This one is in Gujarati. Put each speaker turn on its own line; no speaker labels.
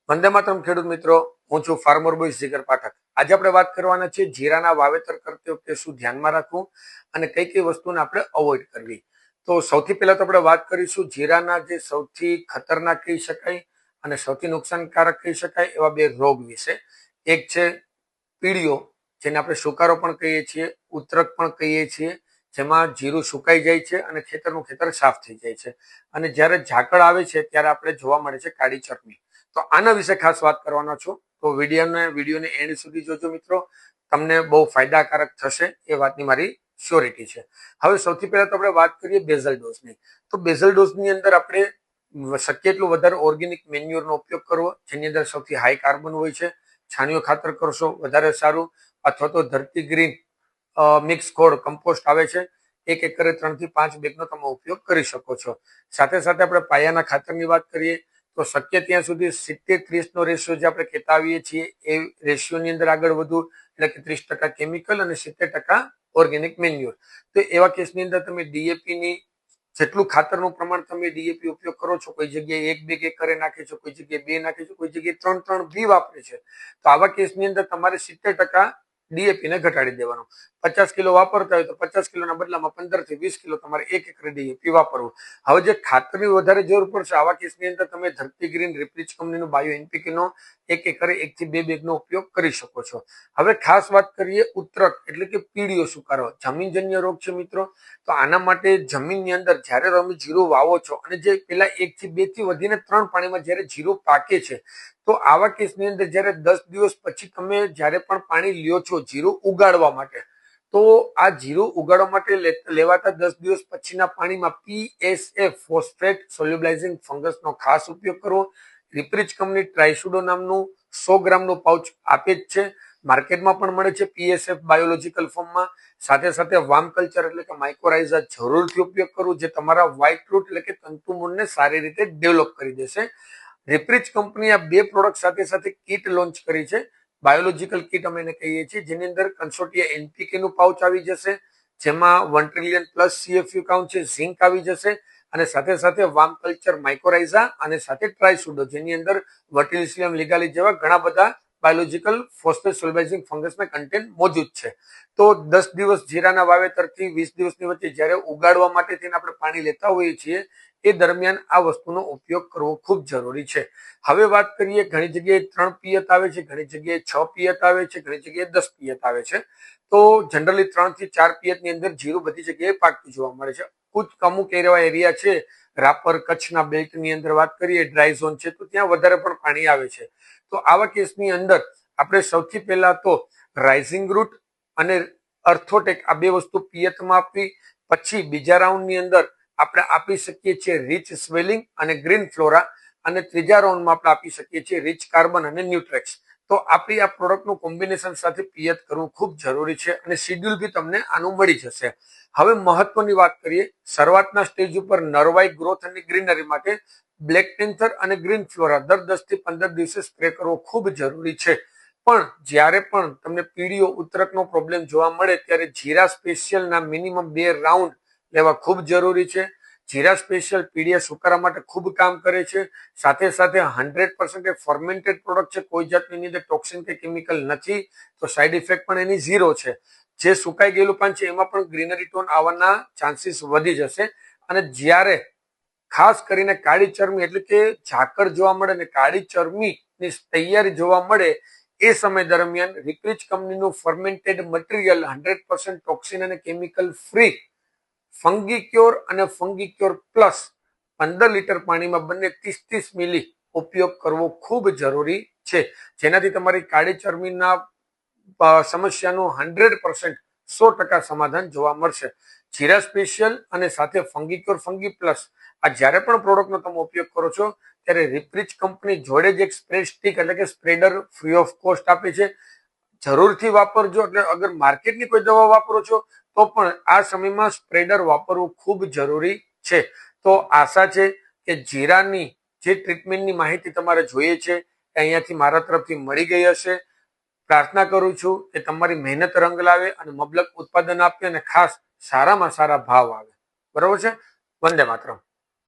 વંદે માતરમ ખેડૂત મિત્રો, હું છું ફાર્મર બોય જીગર પાઠક. આજે આપણે વાત કરવાના છે જીરાના વાવેતર કરતી વખતે શું ધ્યાનમાં રાખવું અને કઈ કઈ વસ્તુને આપણે અવોઇડ કરવી. તો સૌથી પહેલા તો આપણે વાત કરીશું જીરાના જે સૌથી ખતરનાક કહી શકાય અને સૌથી નુકસાનકારક કહી શકાય એવા બે રોગ વિશે. એક છે પીળીઓ, જેને આપણે સુકારો પણ કહીએ છીએ, ઉતરક પણ કહીએ છીએ, જેમાં જીરું સુકાઈ જાય છે અને ખેતરનું ખેતર સાફ થઈ જાય છે. અને જ્યારે ઝાકળ આવે છે ત્યારે આપણે જોવા મળે છે કાળી ચરબી. તો આના વિશે ખાસ વાત કરવાનો છું. તો વિડીયોને એન્ડ સુધી જોજો મિત્રો, તમને બહુ ફાયદાકારક થશે એ વાતની મારી શ્યોરિટી છે. હવે સૌથી પહેલા તો આપણે વાત કરીએ બેઝલ ડોઝની. તો બેઝલ ડોઝની અંદર આપણે શક્ય એટલું વધારે ઓર્ગેનિક મેન્યુઅરનો ઉપયોગ કરવો, જેની અંદર સૌથી હાઈ કાર્બન હોય છે. છાણિયું ખાતર કરશો વધારે સારું, અથવા તો ધરતી ગ્રીન મિક્સ ખોળ કમ્પોસ્ટ આવે છે, 1 એકરે 3 થી 5 બેગનો તમે ઉપયોગ કરી શકો છો. સાથે સાથે આપણે પાયાના ખાતરની વાત કરીએ તો શક્ય ત્યાં સુધી 70-30 નો રેશિયો જે આપણે કહેતા આવીએ છીએ એ રેશિયોની અંદર આગળ વધવું, એટલે કે 30% કેમિકલ અને 70% ઓર્ગેનિક મેન્યુઅર. તો એવા કેસની અંદર તમે ડીએપીની જેટલું ખાતરનું પ્રમાણ તમે ડીએપી ઉપયોગ કરો છો, કોઈ જગ્યાએ 1 બેગ એકરે નાખે છે, કોઈ જગ્યાએ 2 નાખે છે, કોઈ જગ્યાએ 3 બી વાપરે છે. તો આવા કેસની અંદર તમારે 70% ડીએપી ને ઘટાડી દેવાનું. 50 કિલો વાપરતા હોય તો 50 કિલોના બદલામાં 15 થી 20 કિલો તમારે 1 એકરે ડીએપી વાપરવું. હવે જે ખાતરની વધારે જરૂર પડશે આવા કેસની અંદર તમે ધરતી ગ્રીન રિપ્લીચ કંપનીનું બાયો એનપીકેનો 1 એકરે 1 થી 2 બેગનો ઉપયોગ કરી શકો છો. હવે ખાસ વાત કરીએ ઉતરક એટલે કે પીળીઓ સુકારો, જમીનજન્ય રોગ છે મિત્રો. તો આના માટે જમીનની અંદર જ્યારે તમે જીરું વાવો છો અને જે પેલા 1 થી 2 થી વધીને 3 પાણીમાં જ્યારે જીરું પાકે છે, તો આવા કેસની અંદર જ્યારે 10 દિવસ પછી તમે જ્યારે પણ પાણી લ્યો છો જીરું ઉગાડવા માટે, તો આ જીરું ઉગાડવા માટે લેવાતા 10 દિવસ પછીના પાણીમાં PSF ફોસ્ફેટ સોલ્યુબલાઇઝિંગ ફંગસનો ખાસ ઉપયોગ કરવો. રિપ્રીચ કંપની ટ્રાઇસુડો નામનું 100 ગ્રામનું પાઉચ આપે જ છે, માર્કેટમાં પણ મળે છે PSF બાયોલોજીકલ ફોર્મમાં. સાથે સાથે વાર્મ કલ્ચર એટલે કે માઇકોરાઇઝા જરૂરથી ઉપયોગ કરવો, જે તમારા વ્હાઇટ રૂટ એટલે કે તંતુમૂળને સારી રીતે ડેવલપ કરી દેશે. રિપ્રીચ કંપની આ બે પ્રોડક્ટ સાથે સાથે કીટ લોન્ચ કરી છે, બાયોલોજીકલ કીટ અમે એને કહીએ છીએ, જેની અંદર કન્સોટિયા એનપીકે નું પાઉચ આવી જશે, જેમાં 1 ટ્રિલિયન પ્લસ CFU કાઉન્ટ છે, ઝિંક આવી જશે, અને સાથે સાથે વાર્મ કલ્ચર માઇકોરાઇઝા અને સાથે ટ્રાઇસુડો, જેની અંદર વર્ટિલિસિયમ લીગાલી જેવા ઘણા બધા બાયોલોજીકલ ફોસ્ફેટ સોલ્યુબલાઇઝિંગ ફંગસના કન્ટેન્ટ મોજૂદ છે. તો 10 દિવસ જીરાના વાવેતરથી 20 દિવસની વચ્ચે જ્યારે ઉગાડવા માટે થઈને આપણે પાણી લેતા હોઈએ છીએ એ દરમિયાન આ વસ્તુનો ઉપયોગ કરવો ખૂબ જરૂરી છે. હવે વાત કરીએ, ઘણી જગ્યાએ 3 પિયત આવે છે, ઘણી જગ્યાએ 6 પિયત આવે છે, ઘણી જગ્યાએ 10 પિયત આવે છે. તો જનરલી 3 થી 4 પિયતની અંદર જીરું બધી જગ્યાએ પાકતું જોવા મળે છે. અમુક એવા એરિયા છે, રાપર કચ્છના બેલ્ટની અંદર વાત કરીએ, ડ્રાય ઝોન છે, તો ત્યાં વધારે પણ પાણી આવે છે. તો આવા કેસની અંદર આપણે સૌથી પહેલા તો રાઇઝિંગ રૂટ અને અર્થોટેક આ બે વસ્તુ પિયતમાં આપવી. પછી બીજા રાઉન્ડની અંદર આપણે આપી શકીએ છીએ રીચ સ્વેલિંગ અને ગ્રીન ફ્લોરા, અને ત્રીજા રાઉન્ડમાં આપણે આપી શકીએ છીએ રીચ કાર્બન અને ન્યુટ્રેક્સ. તો આપણી આ પ્રોડક્ટનું કોમ્બિનેશન સાથે પિયત કરવું ખૂબ જરૂરી છે અને શેડ્યુલ બી તમને આનું મળી જશે. હવે મહત્વની વાત કરીએ, શરૂઆતના સ્ટેજ ઉપર નરવાઈ ગ્રોથ અને ગ્રીનરી માટે બ્લેક પેન્થર અને ગ્રીન ફ્લોરા દર 10 થી 15 દિવસે સ્પ્રે કરવો ખૂબ જરૂરી છે. પણ જ્યારે પણ તમને પીળીઓ ઉતરકનો પ્રોબ્લેમ જોવા મળે ત્યારે જીરા સ્પેશિયલના મિનિમમ 2 રાઉન્ડ લેવા ખૂબ જરૂરી છે. જીરા સ્પેશિયલ પીળિયા સુકારા માટે ખૂબ કામ કરે છે. સાથે સાથે 100% ફર્મેન્ટેડ પ્રોડક્ટ છે, કોઈ જાતની એની અંદર ટોક્સિન કે કેમિકલ નથી, તો સાઈડ ઇફેક્ટ પણ એની 0 છે. જે સુકાઈ ગયેલું પાન છે એમાં પણ ગ્રીનરી ટોન આવવાના ચાન્સીસ વધી જશે. અને જ્યારે ખાસ કરીને કાળી ચરમી એટલે કે ઝાકળ જોવા મળે ને કાળી ચરમીની તૈયારી જોવા મળે, એ સમય દરમિયાન રિપ્રીચ કંપનીનું ફર્મેન્ટેડ મટીરિયલ 100% ટોક્સિન અને કેમિકલ ફ્રી ફંગીક્યોર અને ફંગીક્યોર પ્લસ 15 લીટર પાણીમાં બંને 30-30 મિલી ઉપયોગ કરવો ખૂબ જરૂરી છે, જેનાથી તમારી કાળી ચરમીના સમસ્યાનું 100% સમાધાન જોવા મળશે. જીરા સ્પેશિયલ અને સાથે ફંગીક્યોર ફંગી પ્લસ આ જ્યારે પણ પ્રોડક્ટનો તમે ઉપયોગ કરો છો ત્યારે રિપ્રીચ કંપની જોડે જ એક સ્પ્રે સ્ટિક એટલે કે સ્પ્રેડર ફ્રી ઓફ કોસ્ટ આપે છે, જરૂરથી વાપરજો. એટલે અગર માર્કેટની કોઈ દવા વાપરો છો તો પણ આ સમયમાં સ્પ્રેડર વાપરવું ખૂબ જરૂરી છે. તો આશા છે કે જીરાની જે ટ્રીટમેન્ટની માહિતી તમારે જોઈએ છે એ અહીંયાથી મારા તરફથી મળી ગઈ હશે. પ્રાર્થના કરું છું કે તમારી મહેનત રંગ લાવે અને મબલક ઉત્પાદન આપે અને ખાસ સારામાં સારા ભાવ આવે. બરોબર છે. વંદે માતરમ.